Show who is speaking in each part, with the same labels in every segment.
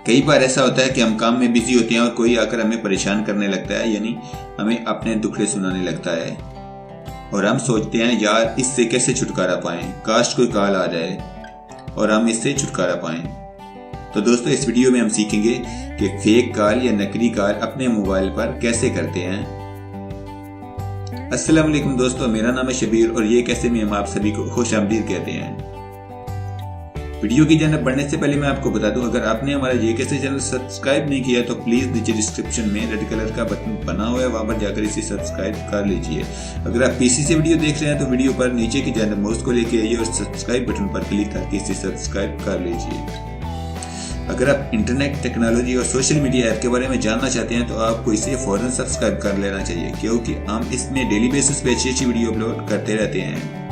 Speaker 1: कई बार ऐसा होता है कि हम काम में बिजी होते हैं और कोई आकर हमें परेशान करने लगता है, यानी हमें अपने दुखड़े सुनाने लगता है और हम सोचते हैं यार इससे कैसे छुटकारा पाएं, काश कोई कॉल आ जाए और हम इससे छुटकारा पाएं। तो दोस्तों इस वीडियो में हम सीखेंगे कि फेक कॉल या नकली कॉल अपने मोबाइल पर कैसे करते हैं। अस्सलाम वालेकुम दोस्तों, मेरा नाम है शबीर और ये कैसे में हम आप सभी को खुशामदीद कहते हैं। वीडियो की जानब बढ़ने से पहले मैं आपको बता दूं, अगर आपने हमारा ये कैसे चैनल सब्सक्राइब नहीं किया तो प्लीज नीचे डिस्क्रिप्शन में रेड कलर का बटन बना हुआ है, वहां पर जाकर इसे सब्सक्राइब कर लीजिए। अगर आप पीसी से वीडियो देख रहे हैं तो वीडियो पर नीचे की जानब माउस को लेके आइए और सब्सक्राइब बटन पर क्लिक करके इसे सब्सक्राइब कर लीजिए। अगर आप इंटरनेट टेक्नोलॉजी और सोशल मीडिया ऐप के बारे में जानना चाहते हैं तो आपको इसे फौरन सब्सक्राइब कर लेना चाहिए, क्योंकि हम इसमें डेली बेसिस पे अच्छी वीडियो अपलोड करते रहते हैं।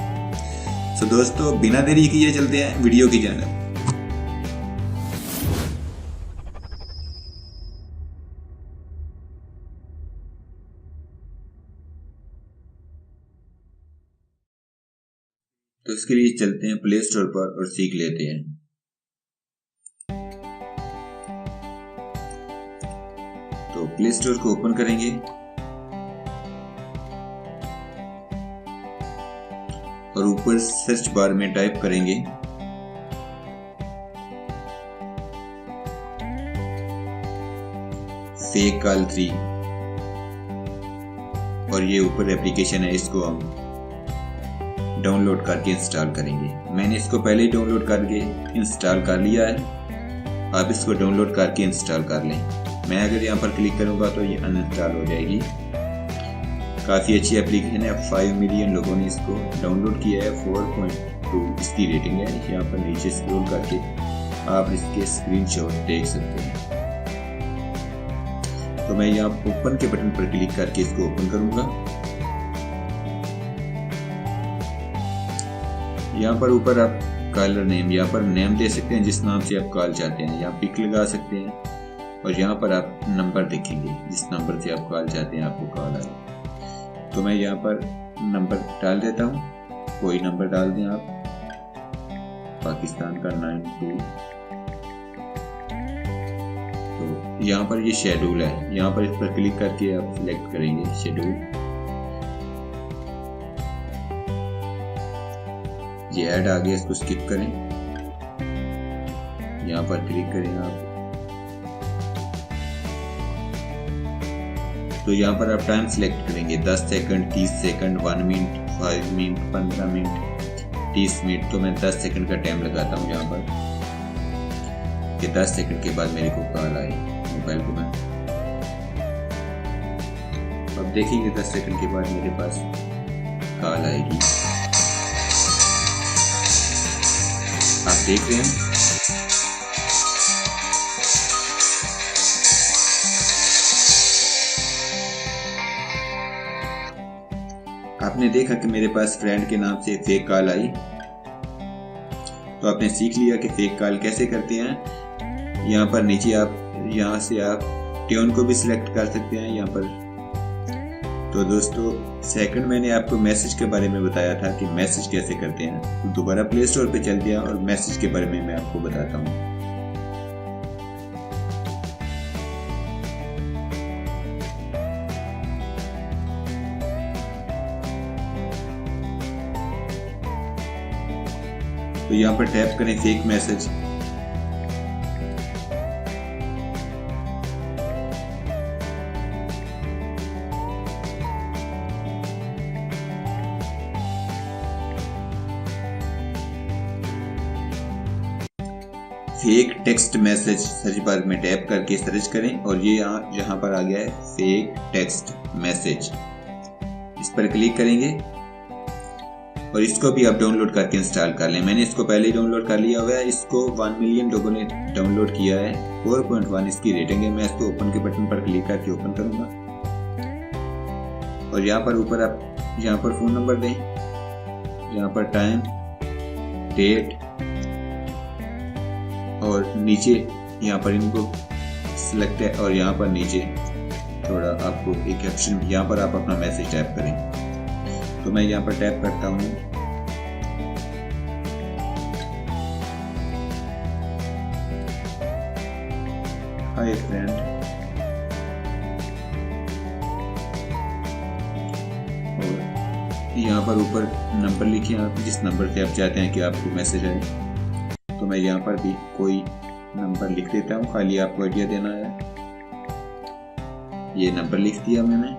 Speaker 1: तो दोस्तों बिना देरी किए चलते हैं वीडियो की जानब। तो इसके लिए चलते हैं प्ले स्टोर पर और सीख लेते हैं। तो प्ले स्टोर को ओपन करेंगे और ऊपर सर्च बार में टाइप करेंगे फेक कॉल 3 और ये ऊपर एप्लीकेशन है, इसको हम डाउनलोड करके इंस्टॉल करेंगे। मैंने इसको पहले ही डाउनलोड करके इंस्टॉल कर लिया है, आप इसको डाउनलोड करके इंस्टॉल कर लें। मैं अगर यहाँ पर क्लिक करूँगा तो ये अनइंस्टॉल हो जाएगी। काफ़ी अच्छी एप्लीकेशन है, 5 मिलियन लोगों ने इसको डाउनलोड किया है, 4.2 इसकी रेटिंग है। यहाँ पर नीचे स्क्रॉल करके आप इसके स्क्रीनशॉट देख सकते हैं। तो मैं यहाँ ओपन के बटन पर क्लिक करके इसको ओपन करूँगा। यहाँ पर ऊपर आप कॉलर नेम, यहाँ पर नेम दे सकते हैं जिस नाम से आप कॉल चाहते हैं, यहाँ पिक लगा सकते हैं और यहाँ पर आप नंबर देखेंगे जिस नंबर से आप कॉल चाहते हैं आपको कॉल आए। तो मैं यहाँ पर नंबर डाल देता हूँ, कोई नंबर डाल दें आप, पाकिस्तान का 92। तो यहाँ पर ये शेड्यूल है, यहाँ पर इस पर क्लिक करके आप सिलेक्ट करेंगे शेड्यूल। ये ऐड आ गया, इसको स्किप करें, यहाँ पर क्लिक करें आप। तो यहाँ पर आप टाइम सिलेक्ट करेंगे 10 second, 30 second, 1 minute, 5 minute, 15 minute, 30 minute. तो मैं 10 सेकंड का टाइम लगाता हूँ यहाँ पर कि 10 सेकंड के बाद मेरे को कॉल आए मोबाइल को। मैं अब देखेंगे 10 सेकंड के बाद मेरे पास कॉल आएगी, आप देख रहे हैं। आपने देखा कि मेरे पास फ्रेंड के नाम से फेक कॉल आई। तो आपने सीख लिया कि फेक कॉल कैसे करते हैं। यहाँ पर नीचे आप यहाँ से आप ट्यून को भी सिलेक्ट कर सकते हैं यहाँ पर। तो दोस्तों सेकंड मैंने आपको मैसेज के बारे में बताया था कि मैसेज कैसे करते हैं। तो दोबारा प्ले स्टोर पे चलते हैं और मैसेज के बारे में मैं आपको बताता हूँ। तो यहाँ पर टैप करें fake message. Fake text message search bar में टैप करके सर्च करें और ये यहाँ पर आ गया है फेक टेक्स्ट मैसेज, इस पर क्लिक करेंगे और इसको भी आप डाउनलोड करके इंस्टॉल कर लें। मैंने इसको पहले ही डाउनलोड कर लिया हुआ है, इसको 1 मिलियन लोगों ने डाउनलोड किया है, 4.1 इसकी रेटिंग है। मैं इसको ओपन के बटन पर क्लिक करके ओपन करूंगा और यहाँ पर ऊपर आप यहाँ पर फोन नंबर दें, यहाँ पर टाइम, डेट और नीचे यहाँ पर इनको सिलेक्ट है और यहाँ पर नीचे थोड़ा आपको एक ऑप्शन, यहाँ पर आप अपना मैसेज टाइप करें। तो मैं यहाँ पर टाइप करता हूँ हाय फ्रेंड। और यहाँ पर ऊपर नंबर लिखिए, आप जिस नंबर पे आप चाहते हैं कि आपको मैसेज आए। तो मैं यहाँ पर भी कोई नंबर लिख देता हूँ, खाली आपको आइडिया देना है। ये नंबर लिख दिया मैंने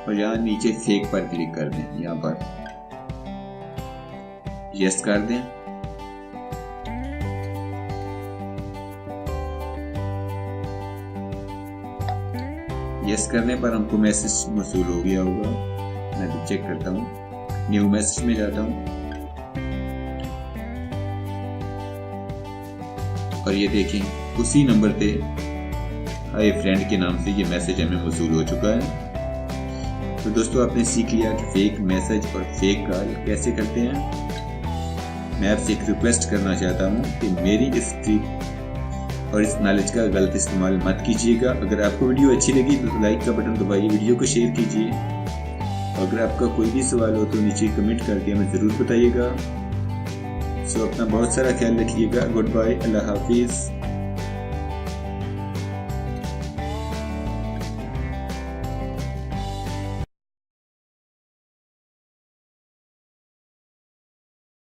Speaker 1: और यहाँ नीचे फेक पर क्लिक कर दें। यहाँ पर यस कर दें। यस करने पर हमको मैसेज मौसूल हो गया होगा। मैं भी चेक करता हूँ, न्यू मैसेज में जाता हूँ और ये देखें उसी नंबर पे हाय फ्रेंड के नाम से ये मैसेज हमें मौसूल हो चुका है। तो दोस्तों आपने सीख लिया कि फेक मैसेज और फेक कॉल कैसे करते हैं। मैं आपसे एक रिक्वेस्ट करना चाहता हूँ कि मेरी इस ट्रिक और इस नॉलेज का गलत इस्तेमाल मत कीजिएगा। अगर आपको वीडियो अच्छी लगी तो लाइक का बटन दबाइए, वीडियो को शेयर कीजिए। अगर आपका कोई भी सवाल हो तो नीचे कमेंट करके हमें ज़रूर बताइएगा। सो अपना बहुत सारा ख्याल रखिएगा। गुड बाय, अल्लाह हाफिज़।